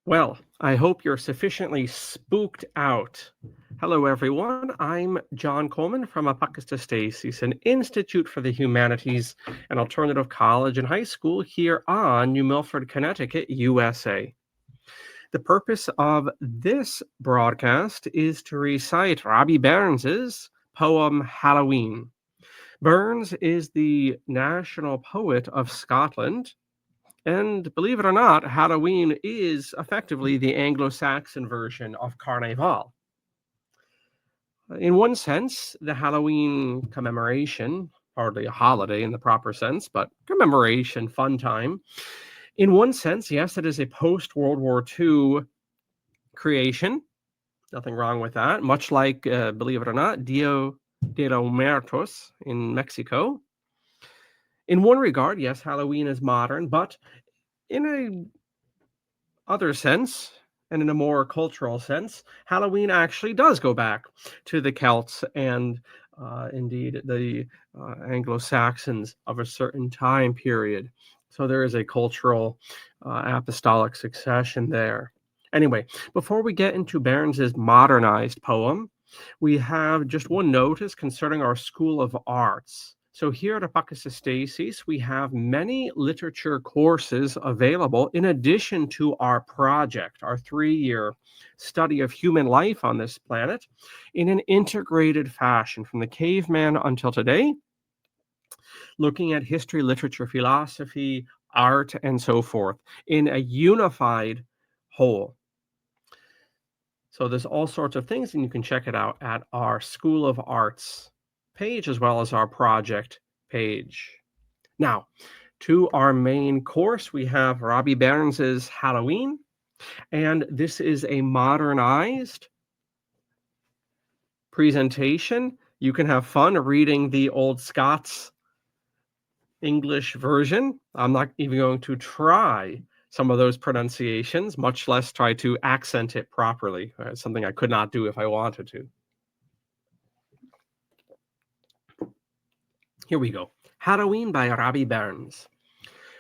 Well, I hope you're sufficiently spooked out. Hello, everyone. I'm John Coleman from ApocatastasisInstitute, an institute for the humanities and alternative college and high school here on New Milford, Connecticut, USA. The purpose of this broadcast is to recite Robbie Burns's poem Halloween. Burns is the national poet of Scotland, and believe it or not, Halloween is effectively the Anglo-Saxon version of Carnival. In one sense, the Halloween commemoration, hardly a holiday in the proper sense, but commemoration, fun time. In one sense, yes, it is a post-World War II creation. Nothing wrong with that. Much like, believe it or not, Dia de los Muertos in Mexico. In one regard, yes, Halloween is modern, but in a other sense, and in a more cultural sense, Halloween actually does go back to the Celts and indeed the Anglo-Saxons of a certain time period. So there is a cultural apostolic succession there. Anyway, before we get into Burns's modernized poem, we have just one notice concerning our School of Arts. So here at ApocatastasisInstitute, we have many literature courses available in addition to our project, our 3-year study of human life on this planet in an integrated fashion from the caveman until today, looking at history, literature, philosophy, art, and so forth in a unified whole. So there's all sorts of things, and you can check it out at our School of Arts page as well as our project page. Now, to our main course, we have Robbie Burns's Halloween, and this is a modernized presentation. You can have fun reading the old Scots English version. I'm not even going to try some of those pronunciations, much less try to accent it properly. It's something I could not do if I wanted to. Here we go. Halloween by Robbie Burns.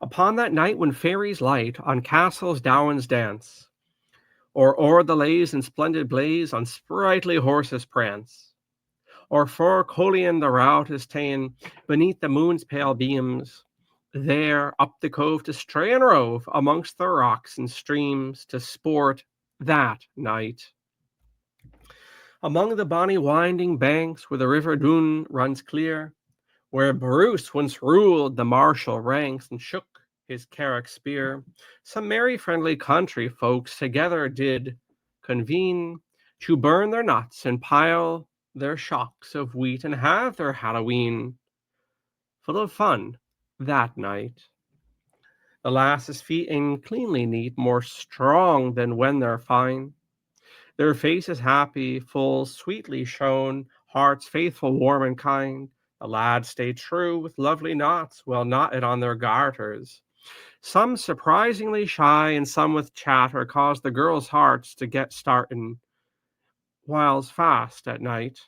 Upon that night when fairies light on castles downs dance, or o'er the lays in splendid blaze on sprightly horses prance, or for Colian the rout is ta'en beneath the moon's pale beams, there up the cove to stray and rove amongst the rocks and streams to sport that night. Among the bonny winding banks where the river Doon runs clear, where Bruce once ruled the martial ranks and shook his carrack spear, some merry friendly country folks together did convene to burn their nuts and pile their shocks of wheat and have their Halloween full of fun that night. The lasses' feet ain't cleanly neat, more strong than when they're fine. Their faces happy, full, sweetly shone, hearts faithful, warm, and kind. The lads stay true with lovely knots well knotted on their garters. Some surprisingly shy and some with chatter cause the girls' hearts to get startin' whiles fast at night.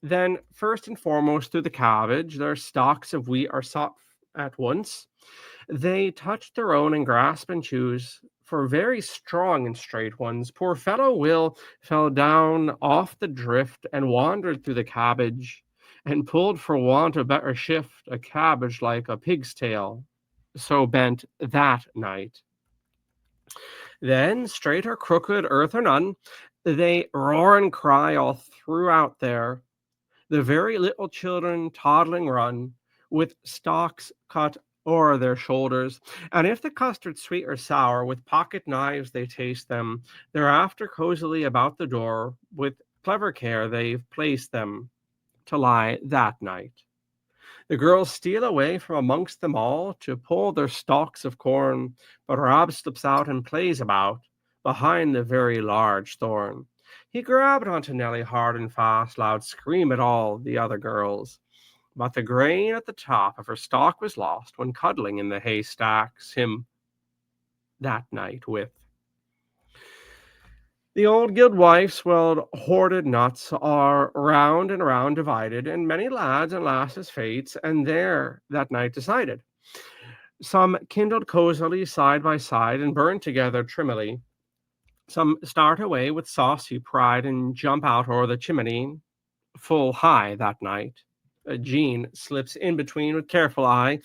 Then, first and foremost, through the cabbage, their stalks of wheat are sought at once. They touch their own and grasp and choose for very strong and straight ones. Poor fellow Will fell down off the drift and wandered through the cabbage and pulled for want of better shift a cabbage like a pig's tail, so bent that night. Then, straight or crooked, earth or none, they roar and cry all throughout there. The very little children toddling run, with stalks cut o'er their shoulders, and if the custard sweet or sour, with pocket knives they taste them. Thereafter cozily about the door, with clever care they've placed them to lie that night. The girls steal away from amongst them all to pull their stalks of corn, but Rob slips out and plays about behind the very large thorn. He grabbed onto Nellie hard and fast, loud scream at all the other girls. But the grain at the top of her stalk was lost when cuddling in the haystacks him that night with. The old guildwife's well hoarded nuts are round and round divided, and many lads and lasses' fates, and there that night decided. Some kindled cosily side by side and burn together trimmily. Some start away with saucy pride and jump out o'er the chimney full high that night. Jean slips in between with careful eye.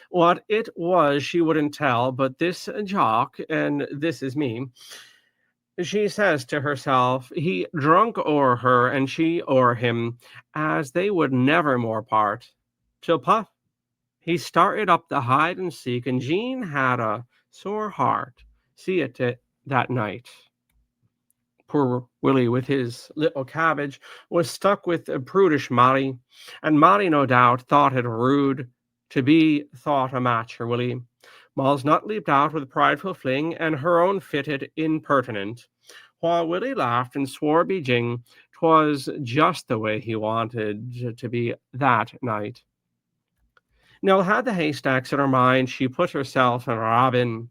What it was she wouldn't tell, but this Jock, and this is me, she says to herself, he drunk o'er her and she o'er him, as they would never more part. Till puff, he started up the hide and seek, and Jean had a sore heart. See it that night. Poor Willie, with his little cabbage, was stuck with a prudish Molly, and Molly, no doubt, thought it rude to be thought a match for Willie. Moll's nut leaped out with a prideful fling, and her own fitted impertinent, while Willie laughed and swore be jing 'twas just the way he wanted to be that night. Nell had the haystacks in her mind. She put herself and Robin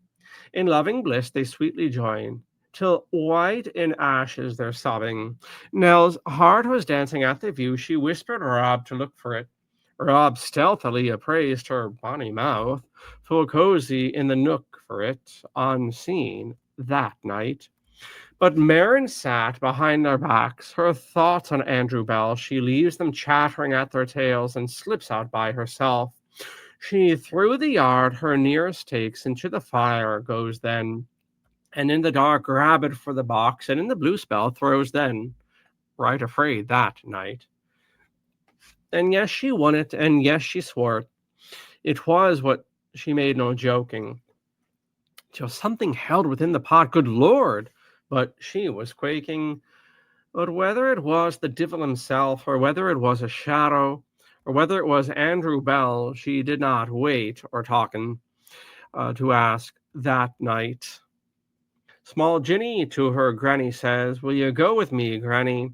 in loving bliss. They sweetly join, till white in ashes they're sobbing. Nell's heart was dancing at the view. She whispered Rob to look for it. Rob stealthily appraised her bonny mouth, full cozy in the nook for it, unseen that night. But Marin sat behind their backs, her thoughts on Andrew Bell. She leaves them chattering at their tails and slips out by herself. She through the yard her nearest takes, into the fire goes then, and in the dark grabbed for the box, and in the blue spell throws then, right afraid that night. And yes, she won it, and yes, she swore it. It was what she made no joking. Till something held within the pot, good Lord! But she was quaking. But whether it was the divil himself, or whether it was a shadow, or whether it was Andrew Bell, she did not wait or talkin' to ask that night. Small Jinny to her granny says, will you go with me, granny?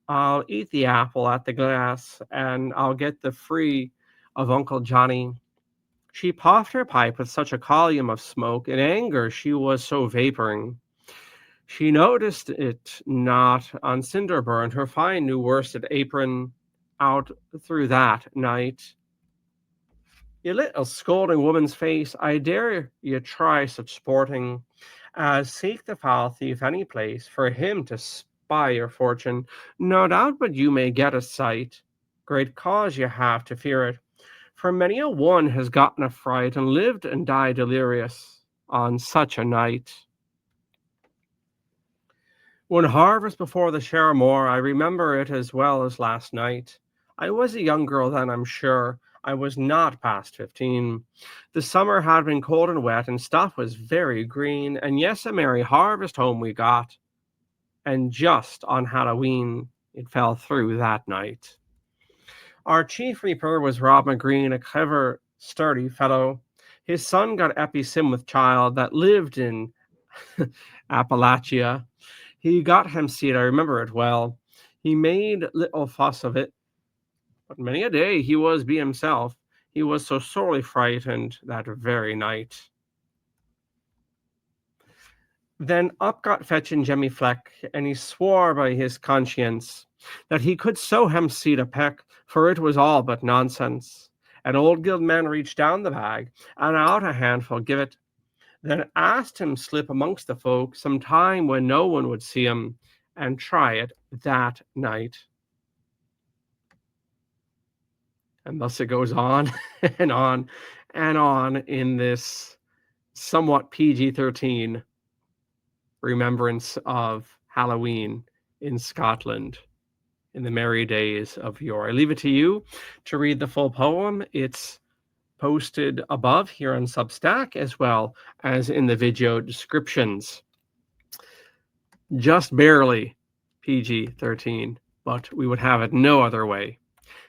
I'll eat the apple at the glass, and I'll get the free of Uncle Johnny. She puffed her pipe with such a column of smoke. In anger she was so vaporing. She noticed it not on cinder burned her fine new worsted apron out through that night. You little scolding woman's face, I dare you try such sporting as seek the foul thief any place for him to spy your fortune. No doubt but you may get a sight. Great cause you have to fear it, for many a one has gotten a fright and lived and died delirious on such a night. One harvest before the Sharamore, I remember it as well as last night. I was a young girl then, I'm sure. I was not past 15. The summer had been cold and wet, and stuff was very green, and yes, a merry harvest home we got. And just on Halloween, it fell through that night. Our chief reaper was Rob McGreen, a clever, sturdy fellow. His son got Eppie Sim with child that lived in Appalachia. He got him seed, I remember it well. He made little fuss of it, but many a day he was be himself. He was so sorely frightened that very night. Then up got fetching Jemmy Fleck, and he swore by his conscience that he could sow him seed a peck, for it was all but nonsense. An old guildman reached down the bag, and out a handful give it, then asked him slip amongst the folk some time when no one would see him, and try it that night. And thus it goes on and on and on in this somewhat PG-13 remembrance of Halloween in Scotland in the merry days of yore. I leave it to you to read the full poem. It's posted above here on Substack as well as in the video descriptions. Just barely PG-13, but we would have it no other way.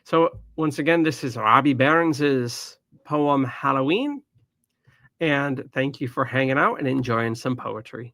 So once again, this is Robbie Burns's poem Halloween, and thank you for hanging out and enjoying some poetry.